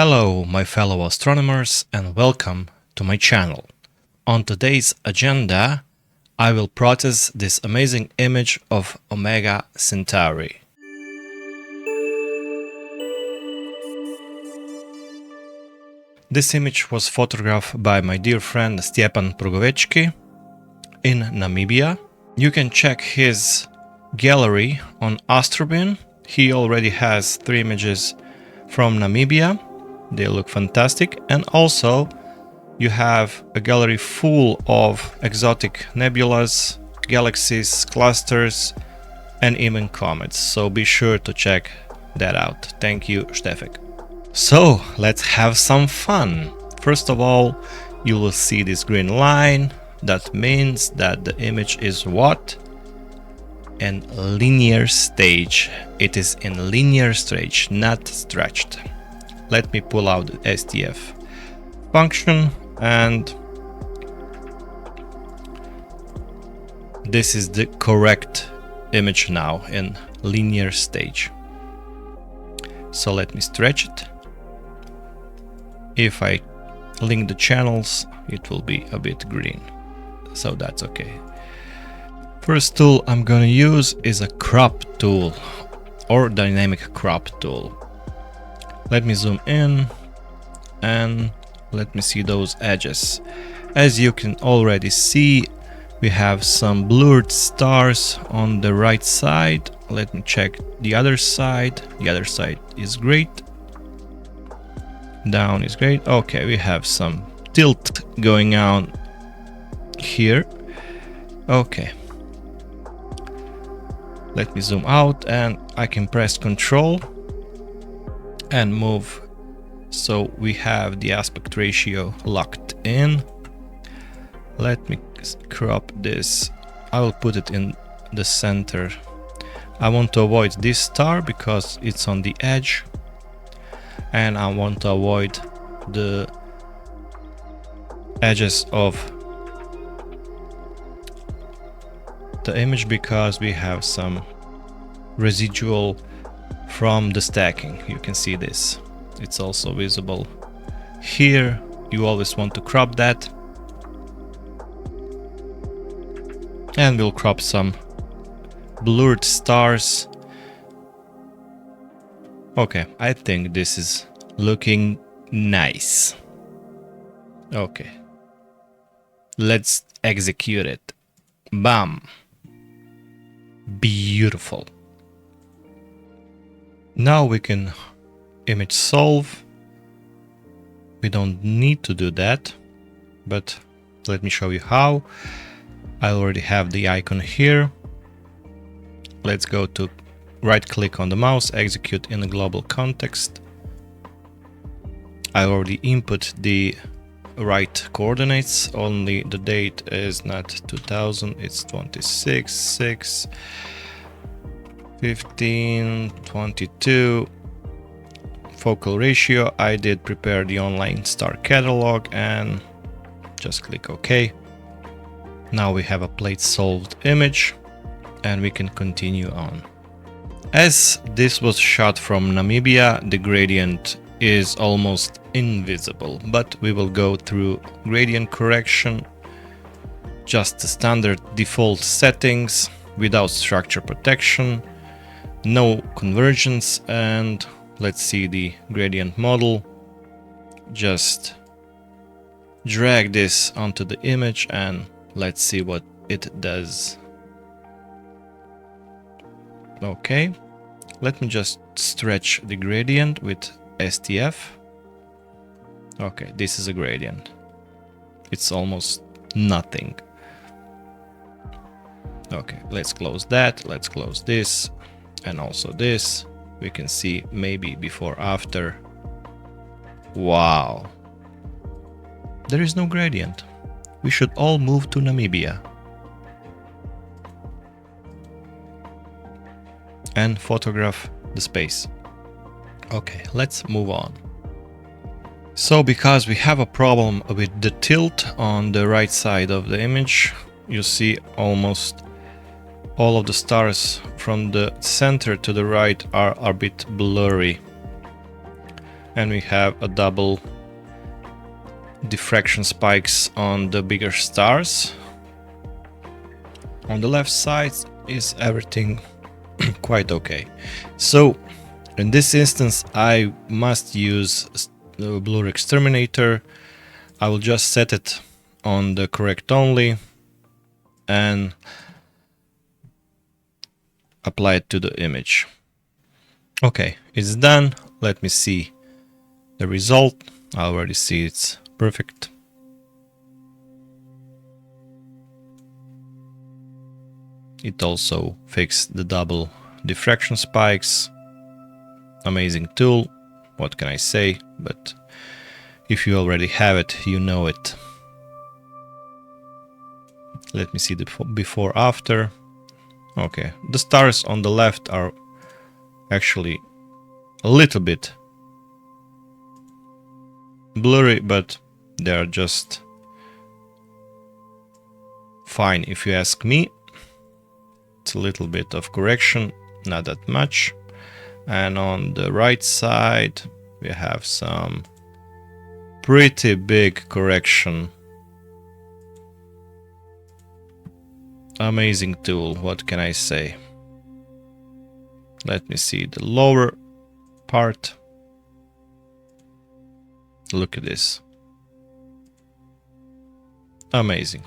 Hello, my fellow astronomers, and welcome to my channel. On today's agenda, I will process this amazing image of Omega Centauri. This image was photographed by my dear friend Stjepan Prugovečki in Namibia. You can check his gallery on Astrophotography. He already has 3 images from Namibia. They look fantastic, and also you have a gallery full of exotic nebulas, galaxies, clusters, and even comets, so be sure to check that out. Thank you, Stefek. So let's have some fun. First of all, you will see this green line. That means that the image is what? In linear stage. It is in linear stage, not stretched. Let me pull out the STF function, and this is the correct image now in linear stage. So let me stretch it. If I link the channels, it will be a bit green, so that's okay. First tool I'm gonna use is a crop tool or dynamic crop tool. Let me zoom in and let me see those edges. As you can already see, we have some blurred stars on the right side. Let me check the other side. The other side is great. Down is great. Okay, we have some tilt going on here. Okay. Let me zoom out, and I can press Ctrl and move, so we have the aspect ratio locked in. Let me crop this. I will put it in the center. I want to avoid this star because it's on the edge, and I want to avoid the edges of the image because we have some residual from the stacking. You can see this. It's also visible here. You always want to crop that. And we'll crop some blurred stars. Okay, I think this is looking nice. Okay. Let's execute it. Bam. Beautiful. Now we can image solve. We don't need to do that, but let me show you how. I already have the icon here. Let's go to right click on the mouse, execute in a global context. I already input the right coordinates, only the date is not 2000, it's 26, 6, 15, 22. Focal ratio, I did prepare the online star catalog and just click OK. Now we have a plate solved image and we can continue on. As this was shot from Namibia, the gradient is almost invisible, but we will go through gradient correction, just the standard default settings without structure protection, no convergence, and let's see the gradient model. Just drag this onto the image and let's see what it does. Okay, let me just stretch the gradient with STF. Okay, this is a gradient. It's almost nothing. Okay, let's close that. Let's close this and also this. We can see maybe before after. Wow. There is no gradient. We should all move to Namibia and photograph the space. Okay, let's move on. So because we have a problem with the tilt on the right side of the image, you see almost all of the stars from the center to the right are a bit blurry. and we have a double diffraction spikes on the bigger stars. On the left side is everything quite okay. So in this instance I must use the BlurXterminator. I will just set it on the correct only and apply it to the image. Okay, it's done. Let me see the result. I already see it's perfect. It also fixed the double diffraction spikes. Amazing tool. What can I say? But if you already have it, you know it. Let me see the before after. Okay, the stars on the left are actually a little bit blurry, but they are just fine if you ask me. It's a little bit of correction, not that much. And on the right side we have some pretty big correction. Amazing tool, what can I say? Let me see the lower part. Look at this. Amazing.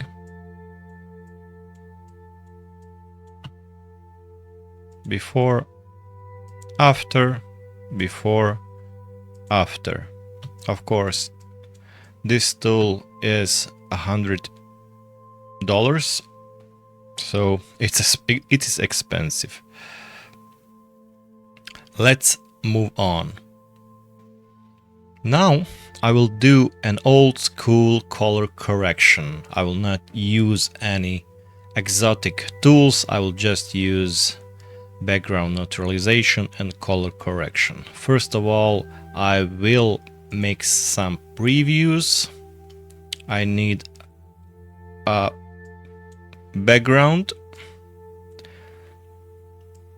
Before, after, before, after. Of course, this tool is $100, so it is expensive. Let's move on. Now I will do an old school color correction. I will not use any exotic tools. I will just use background neutralization and color correction. First of all, I will make some previews. I need a background.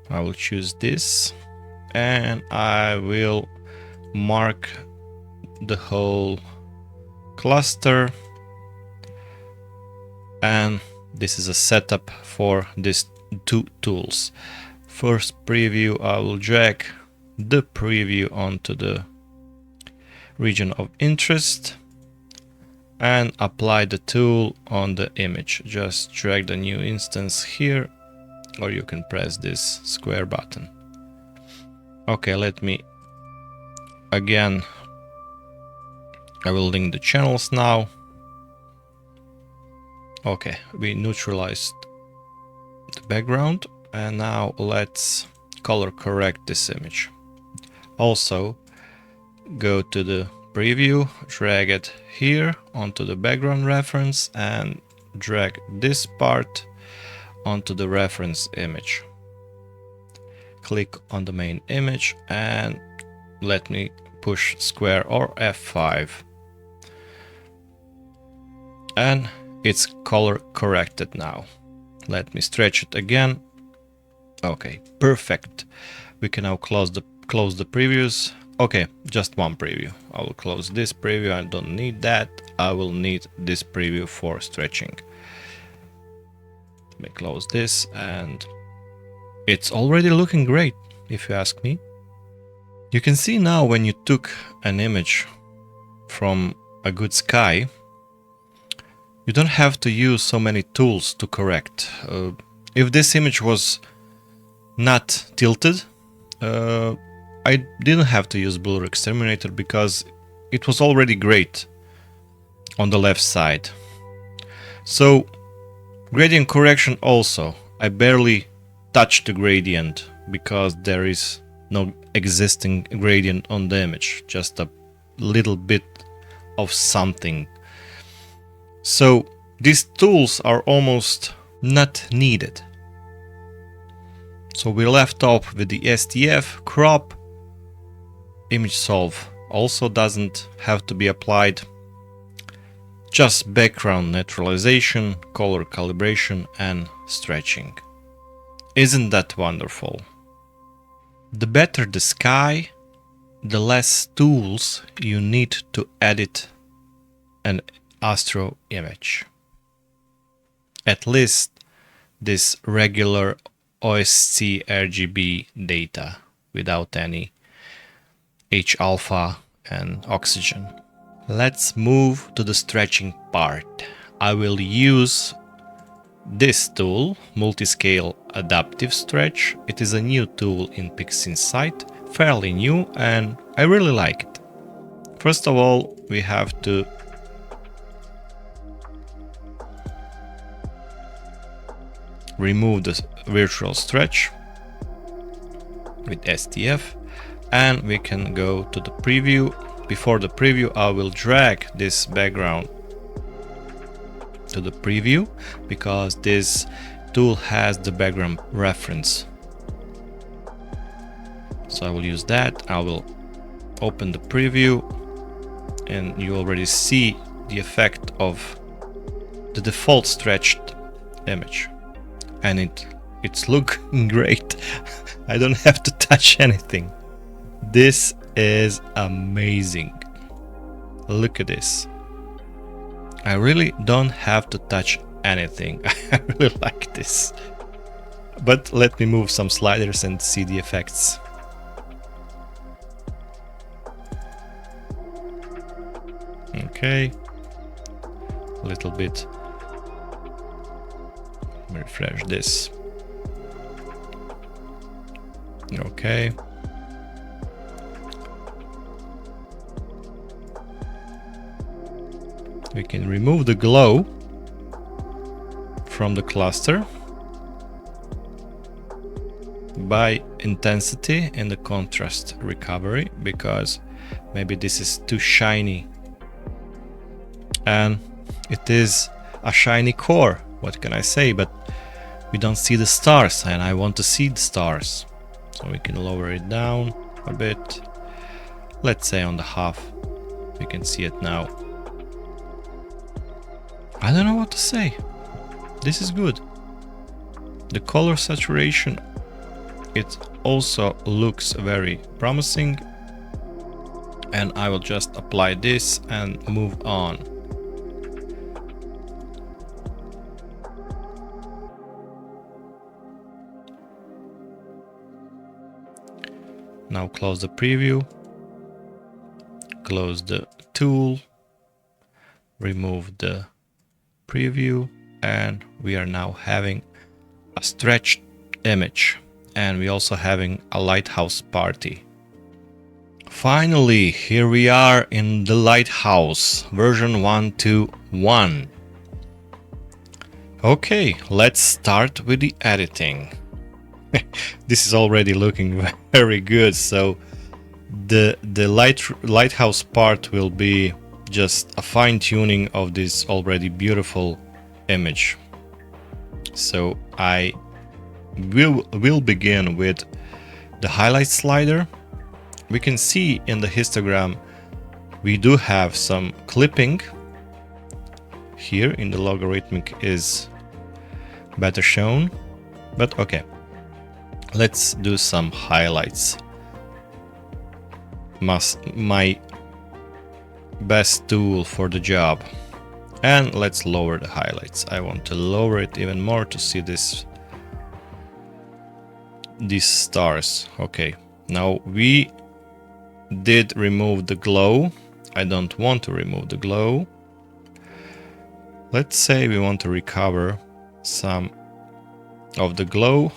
I will choose this and I will mark the whole cluster, and this is a setup for these two tools. First preview, I will drag the preview onto the region of interest and apply the tool on the image. Just drag the new instance here, or you can press this square button. Okay, let me again, I will link the channels now. Okay, we neutralized the background and now let's color correct this image. Also, go to the preview, drag it here onto the background reference and drag this part onto the reference image. Click on the main image and let me push square or F5. And it's color corrected now. Let me stretch it again. Okay, perfect. We can now close the previews. Okay, just one preview. I will close this preview. I don't need that. I will need this preview for stretching. Let me close this and it's already looking great, if you ask me. You can see now when you took an image from a good sky, you don't have to use so many tools to correct. If this image was not tilted, I didn't have to use BlurXterminator because it was already great on the left side. So gradient correction also, I barely touched the gradient because there is no existing gradient on the image, just a little bit of something. So these tools are almost not needed. So we left off with the STF, crop, image solve also doesn't have to be applied. Just background neutralization, color calibration and stretching. Isn't that wonderful? The better the sky, the less tools you need to edit an astro image. At least this regular OSC RGB data without any H-alpha and oxygen. Let's move to the stretching part. I will use this tool, Multiscale Adaptive Stretch. It is a new tool in PixInsight, fairly new, and I really like it. First of all, we have to remove the virtual stretch with STF, and we can go to the preview. Before the preview, I will drag this background to the preview because this tool has the background reference. So I will use that. I will open the preview and you already see the effect of the default stretched image, and it's looking great. I don't have to touch anything. This is amazing. Look at this. I really don't have to touch anything. I really like this. But let me move some sliders and see the effects. Okay. A little bit. Refresh this. Okay. We can remove the glow from the cluster by intensity and the contrast recovery, because maybe this is too shiny, and it is a shiny core. What can I say? But we don't see the stars, and I want to see the stars, so we can lower it down a bit. Let's say on the half. We can see it now. I don't know what to say. This is good. The color saturation, it also looks very promising, and I will just apply this and move on. Now close the preview, close the tool, remove the preview, and we are now having a stretched image, and we also having a Lighthouse Party. Finally, here we are in the Lighthouse version 1.2.1. Okay, let's start with the editing. This is already looking very good. So the Lighthouse part will be just a fine-tuning of this already beautiful image. So I will begin with the highlight slider. We can see in the histogram we do have some clipping. Here in the logarithmic is better shown, but okay. Let's do some highlights. My best tool for the job. And let's lower the highlights. I want to lower it even more to see these stars. Okay, now we did remove the glow. I don't want to remove the glow. Let's say we want to recover some of the glow.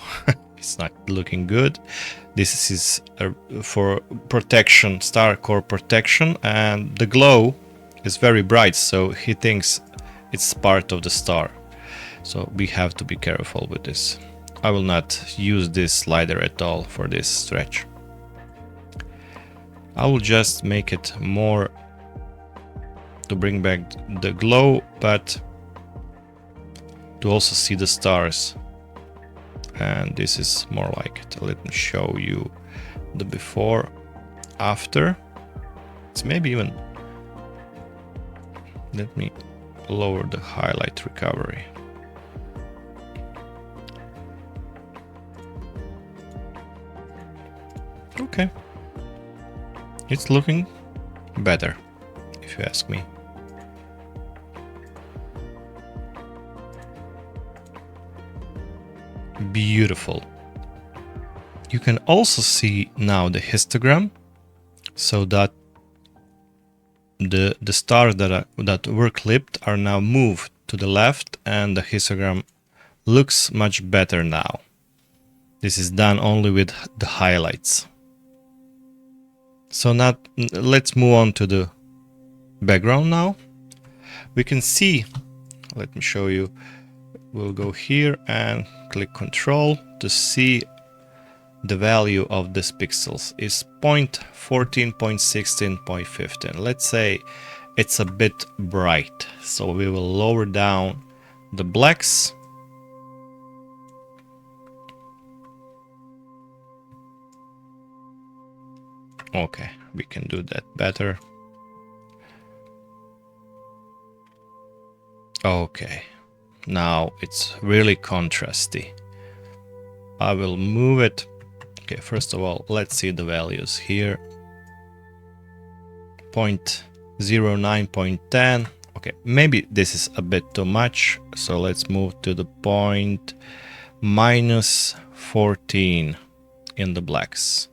It's not looking good. This is for protection, star core protection, and the glow is very bright, so he thinks it's part of the star. So we have to be careful with this. I will not use this slider at all for this stretch. I will just make it more to bring back the glow, but to also see the stars. And this is more like it. Let me show you the before, after. It's maybe even, let me lower the highlight recovery. Okay. It's looking better, if you ask me. Beautiful. You can also see now the histogram, so that the stars that were clipped are now moved to the left, and the histogram looks much better now. This is done only with the highlights. So now let's move on to the background now. We can see, let me show you, we'll go here and click Control to see the value of this pixels is 0.14, 0.16, 0.15. Let's say it's a bit bright, so we will lower down the blacks. Okay, we can do that better. Okay, now it's really contrasty. I will move it. Okay, first of all, let's see the values here. 0.09, 0.10. Okay, maybe this is a bit too much, so let's move to the point -14 in the blacks.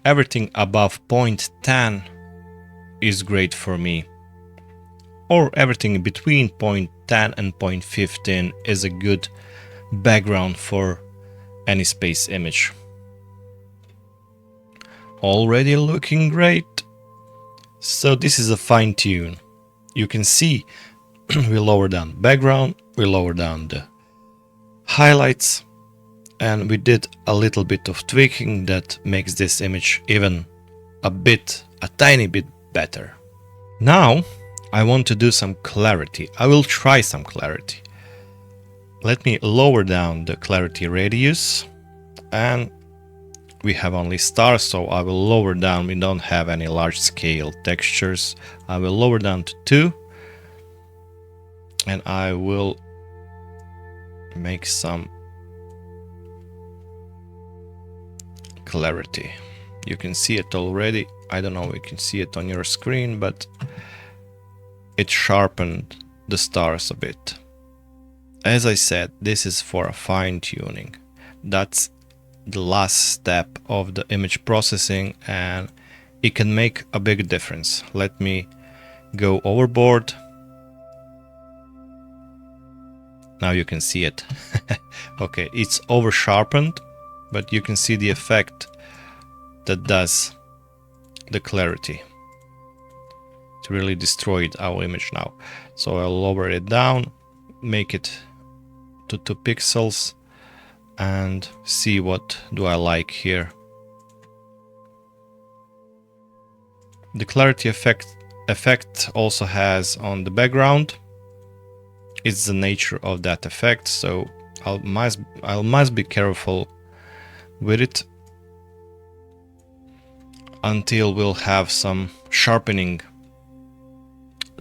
Everything above 0.10 is great for me, or everything between 0.10 and 0.15 is a good background for any space image. Already looking great. So this is a fine tune. You can see we lower down the background, we lower down the highlights, and we did a little bit of tweaking that makes this image even a tiny bit better. Now I want to do some clarity. I will try some clarity. Let me lower down the clarity radius, and we have only stars, so I will lower down. We don't have any large scale textures. I will lower down to 2, and I will make some clarity. You can see it already. I don't know if you can see it on your screen, but it sharpened the stars a bit. As I said, this is for a fine tuning. That's the last step of the image processing, and it can make a big difference. Let me go overboard. Now you can see it. Okay, it's over sharpened, but you can see the effect that does the clarity. It really destroyed our image now. So I'll lower it down, make it to 2 pixels, and see what do I like here. The clarity effect also has on the background. It's the nature of that effect, so I must be careful with it until we'll have some sharpening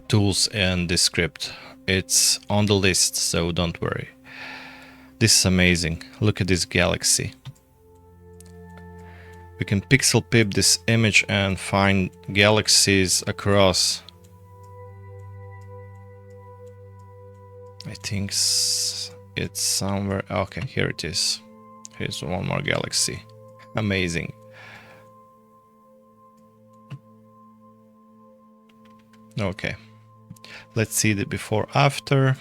tools in this script. It's on the list, so don't worry. This is amazing. Look at this galaxy. We can pixel pip this image and find galaxies across. I think it's somewhere. Okay, here it is. Here's one more galaxy. Amazing. Okay, let's see the before after.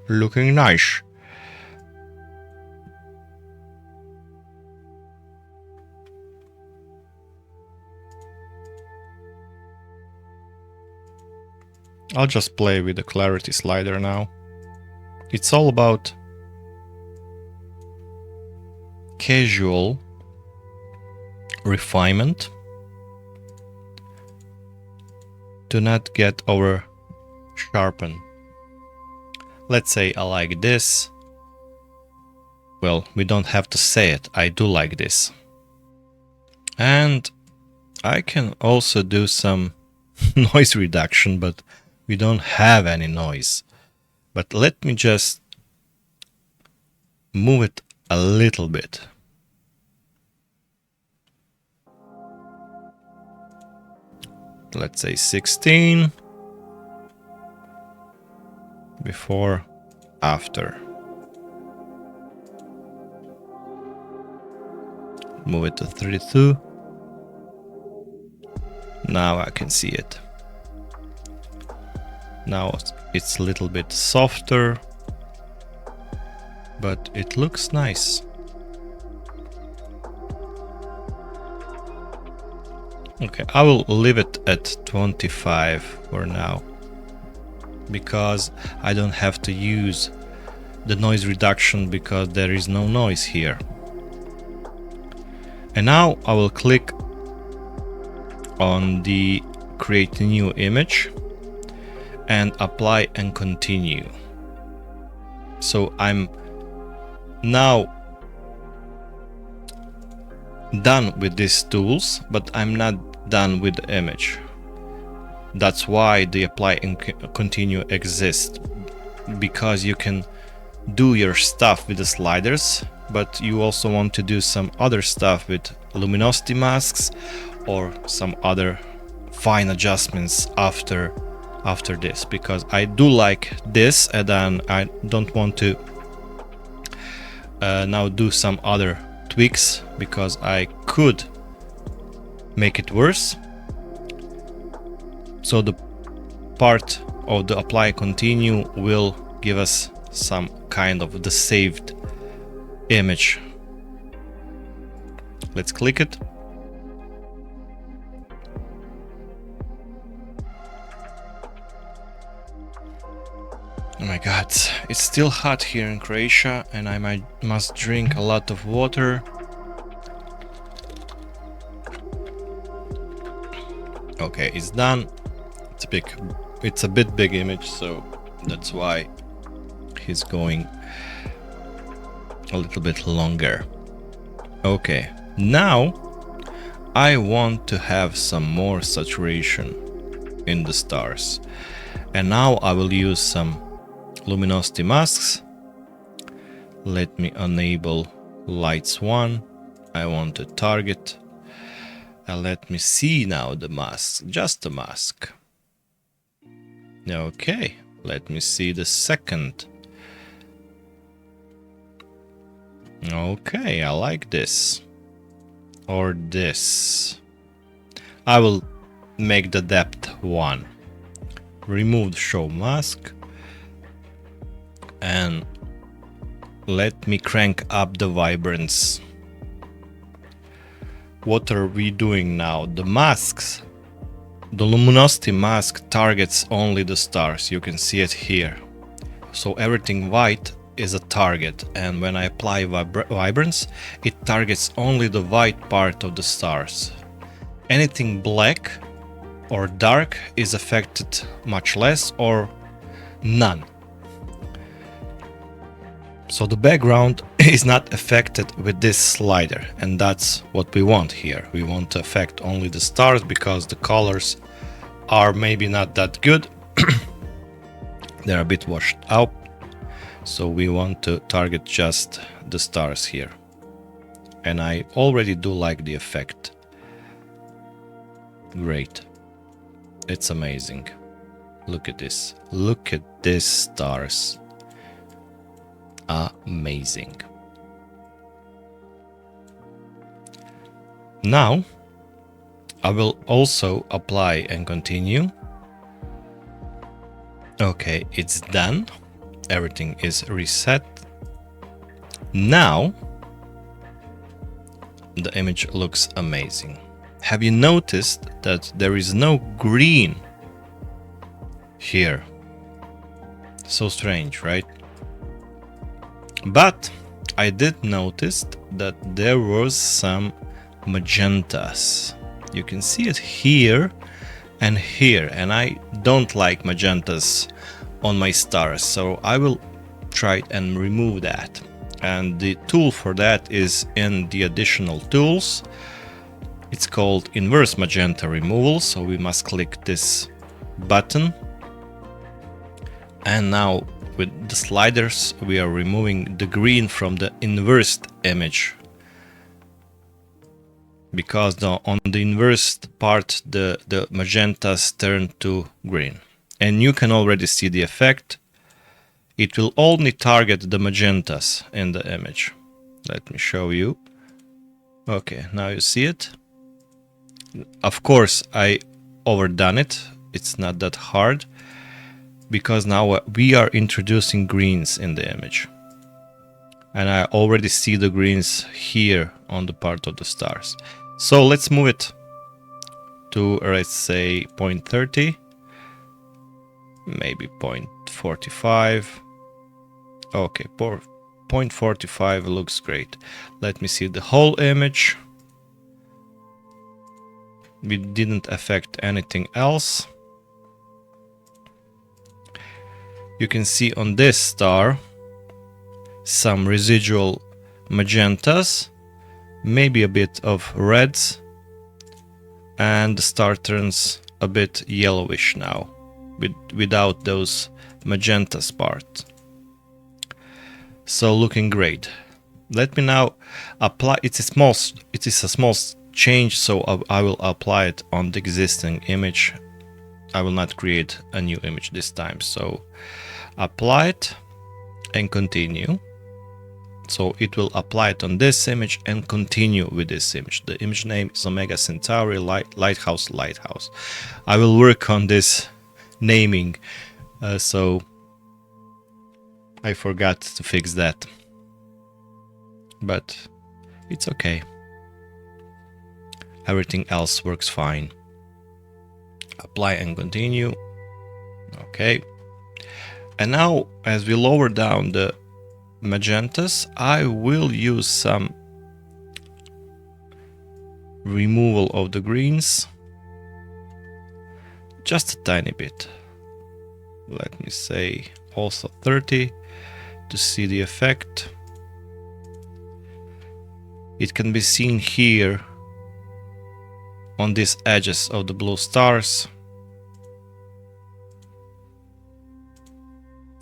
Looking nice. I'll just play with the clarity slider now. It's all about casual refinement. Do not get over sharpened. Let's say I like this. Well, we don't have to say it. I do like this. And I can also do some noise reduction, but we don't have any noise. But let me just move it a little bit. Let's say 16. Before, after. Move it to 32. Now I can see it. Now it's a little bit softer, but it looks nice. Okay, I will leave it at 25 for now, because I don't have to use the noise reduction because there is no noise here. And now I will click on the create a new image and apply and continue. So I'm now done with these tools, but I'm not done with the image. That's why the apply and continue exists, because you can do your stuff with the sliders, but you also want to do some other stuff with luminosity masks or some other fine adjustments after this, because I do like this, and then I don't want to now do some other tweaks, because I could make it worse. So the part of the apply continue will give us some kind of the saved image. Let's click it. Oh my god, it's still hot here in Croatia, and I must drink a lot of water. Okay, it's done. It's a bit big image, so that's why he's going a little bit longer. Okay, now I want to have some more saturation in the stars, and now I will use some luminosity masks. Let me enable lights 1. I want to target, and let me see now the mask, just the mask. Okay, let me see the second. Okay, I like this. Or this. I will make the depth 1. Remove show mask. And let me crank up the vibrance. What are we doing now? The masks. The luminosity mask targets only the stars. You can see it here. So everything white is a target, and when I apply vibrance, it targets only the white part of the stars. Anything black or dark is affected much less or none. So the background is not affected with this slider, and that's what we want here. We want to affect only the stars because the colors are maybe not that good. They're a bit washed out. So we want to target just the stars here. And I already do like the effect. Great. It's amazing. Look at this. Look at these stars. Amazing. Now I will also apply and continue. Okay, it's done. Everything is reset. Now the image looks amazing. Have you noticed that there is no green here? So strange, right? But I did notice that there was some magentas. You can see it here and here, and I don't like magentas on my stars, so I will try and remove that. And the tool for that is in the additional tools, It's called inverse magenta removal, so we must click this button. And now with the sliders we are removing the green from the inversed image, because on the inversed part the magentas turn to green. And you can already see the effect. It will only target the magentas in the image. Let me show you. Okay, now you see it. Of course I overdone it. It's not that hard, because now we are introducing greens in the image. And I already see the greens here on the part of the stars. So let's move it to, let's say, 0.30, maybe 0.45. Okay, 0.45 looks great. Let me see the whole image. We didn't affect anything else. You can see on this star some residual magentas, maybe a bit of reds, and the star turns a bit yellowish now without those magentas part. So looking great. Let me now apply. It is a small change, so I will apply it on the existing image. I will not create a new image this time. So apply it and continue. So it will apply it on this image and continue with this image. The image name is Omega Centauri Lighthouse. I will work on this naming, so I forgot to fix that, but it's okay. Everything else works fine. Apply and continue. Okay. And now as we lower down the magentas, I will use some removal of the greens, just a tiny bit. Let me say also 30 to see the effect. It can be seen here on these edges of the blue stars.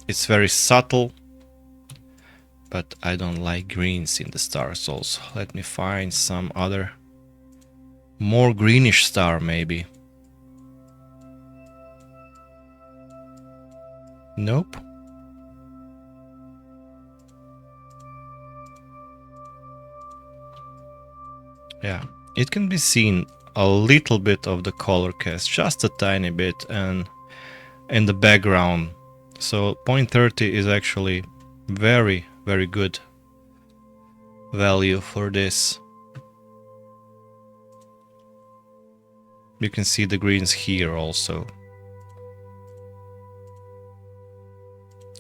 It's very subtle, but I don't like greens in the stars also. Let me find some other more greenish star maybe. Nope. Yeah, it can be seen a little bit of the color cast, just a tiny bit, and in the background. So 0.30 is actually very good value for this. You can see the greens here also.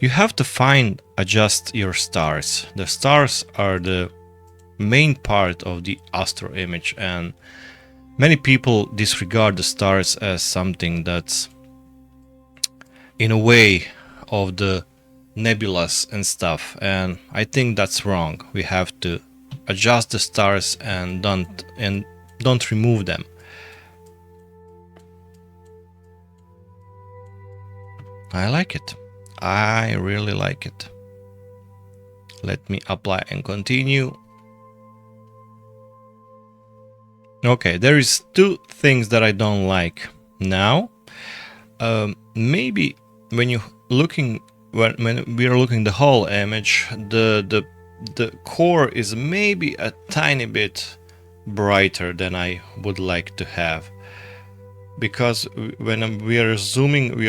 You have to adjust your stars. The stars are the main part of the astro image, and many people disregard the stars as something that's in a way of the nebulas and stuff, and I think that's wrong. We have to adjust the stars and don't remove them. I like it. I really like it. Let me apply and continue. Okay, there is two things that I don't like now. Maybe when we are looking the whole image, the core is maybe a tiny bit brighter than I would like to have, because when we are zooming, when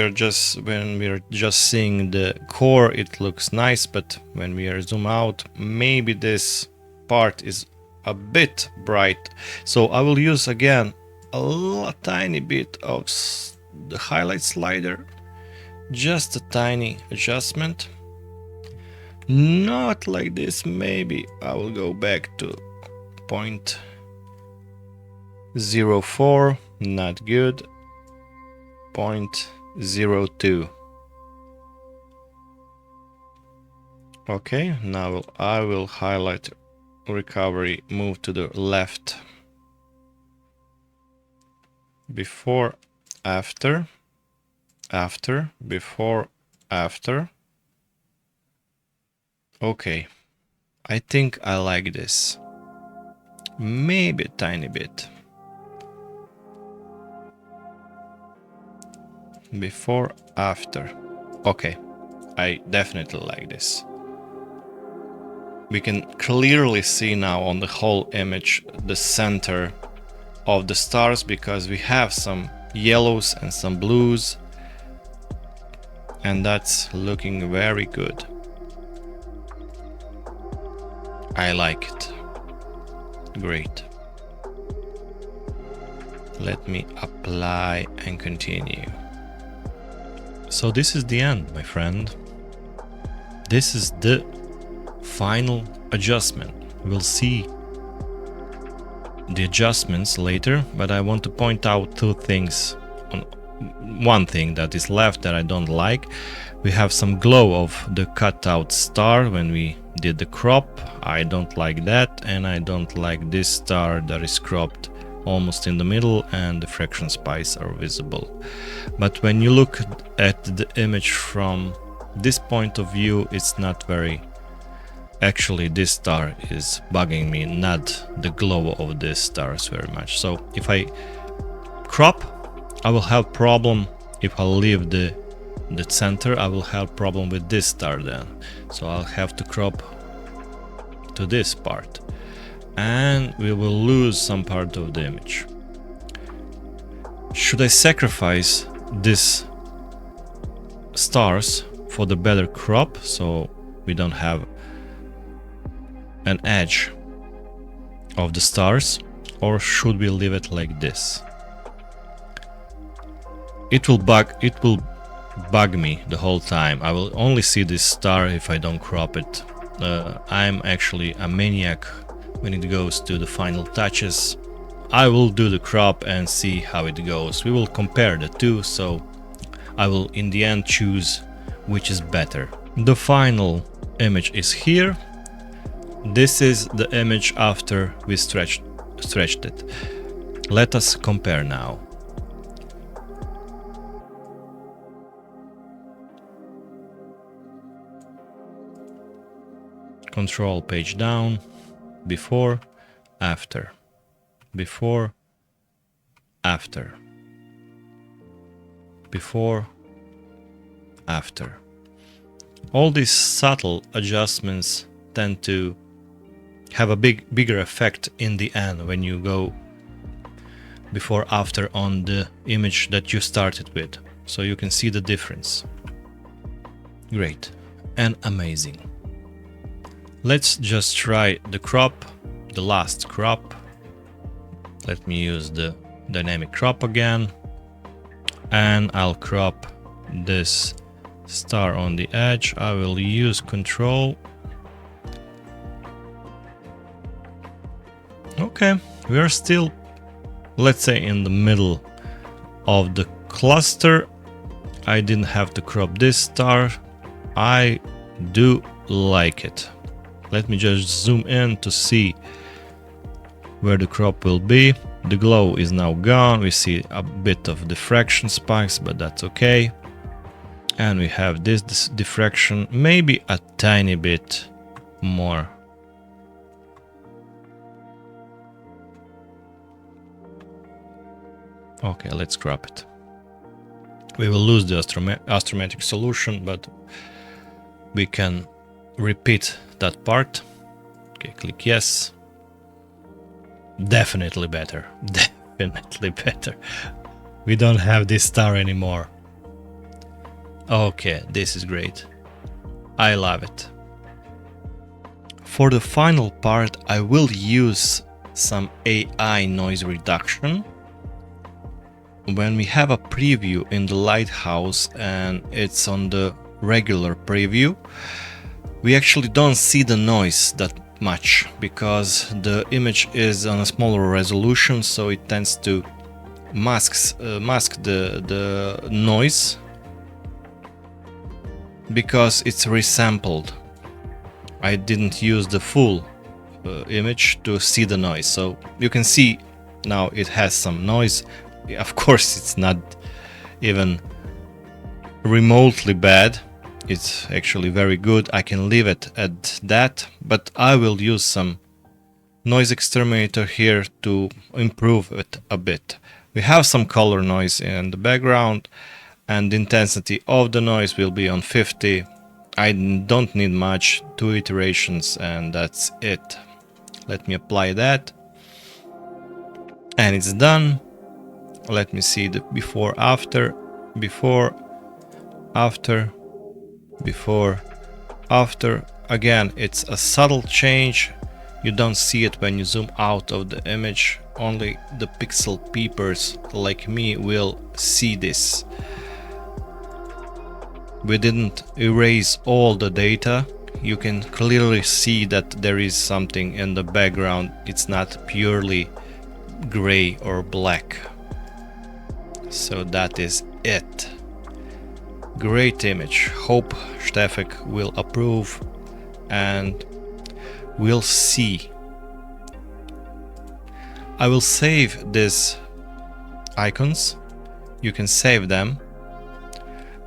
we are just seeing the core, it looks nice, but when we are zoom out, maybe this part is a bit bright. So I will use again a tiny bit of the highlight slider, just a tiny adjustment, not like this. Maybe I will go back to 0.04, not good, 0.02. Okay, now I will highlight recovery, move to the left. before, after, after, before, after. Okay, I think I like this. Maybe a tiny bit. Before, after. Okay, I definitely like this. We can clearly see now on the whole image the center of the stars, because we have some yellows and some blues, and that's looking very good. I like it. Great. Let me apply and continue. So this is the end, my friend. This is the final adjustment. We'll see the adjustments later, but I want to point out two things. One thing that is left that I don't like. We have some glow of the cutout star when we did the crop. I don't like that, and I don't like this star that is cropped almost in the middle and the fraction spikes are visible. But when you look at the image from this point of view, it's not very... Actually, this star is bugging me, not the glow of this stars very much. So if I crop, I will have problem. If I leave the center, I will have problem with this star then. So I'll have to crop to this part, and we will lose some part of the image. Should I sacrifice this stars for the better crop, so we don't have an edge of the stars, or should we leave it like this? It will bug me the whole time. I will only see this star if I don't crop it. I'm actually a maniac when it goes to the final touches. I will do the crop and see how it goes. We will compare the two, so I will in the end choose which is better. The final image is here. This is the image after we stretched it. Let us compare now. Control page down. Before, after. Before, after. Before, after. All these subtle adjustments tend to have a bigger effect in the end when you go before after on the image that you started with, so you can see the difference. Great and amazing. Let's just try the crop, the last crop. Let me use the dynamic crop again, and I'll crop this star on the edge. I will use control. Okay, we are still, let's say, in the middle of the cluster. I didn't have to crop this star. I do like it. Let me just zoom in to see where the crop will be. The glow is now gone. We see a bit of diffraction spikes, but that's okay. And we have this diffraction, maybe a tiny bit more. Okay, let's crop it. We will lose the astrometric solution, but we can repeat that part. Okay, click yes. Definitely better. Definitely better. We don't have this star anymore. Okay, this is great. I love it. For the final part, I will use some AI noise reduction. When we have a preview in the Lighthouse and it's on the regular preview, we actually don't see the noise that much because the image is on a smaller resolution, so it tends to mask the noise because it's resampled. I didn't use the full image to see the noise, so you can see now it has some noise. Of course, it's not even remotely bad. It's actually very good. I can leave it at that, but I will use some NoiseXterminator here to improve it a bit. We have some color noise in the background, and the intensity of the noise will be on 50. I don't need much, 2 iterations, and that's it. Let me apply that. And it's done. Let me see the before, after, before, after, before, after. Again, it's a subtle change. You don't see it when you zoom out of the image. Only the pixel peepers like me will see this. We didn't erase all the data. You can clearly see that there is something in the background. It's not purely gray or black. So that is it. Great image. Hope Stefek will approve, and we'll see. I will save these icons. You can save them.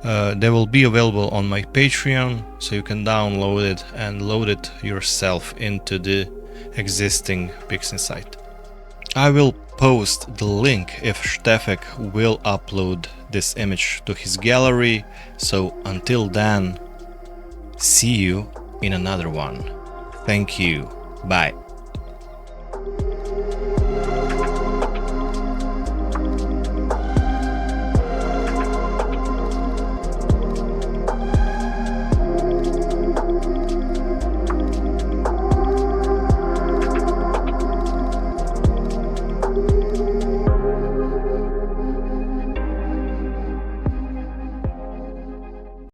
They will be available on my Patreon, so you can download it and load it yourself into the existing PixInsight. I will post the link if Stefek will upload this image to his gallery. So until then, see you in another one. Thank you. Bye.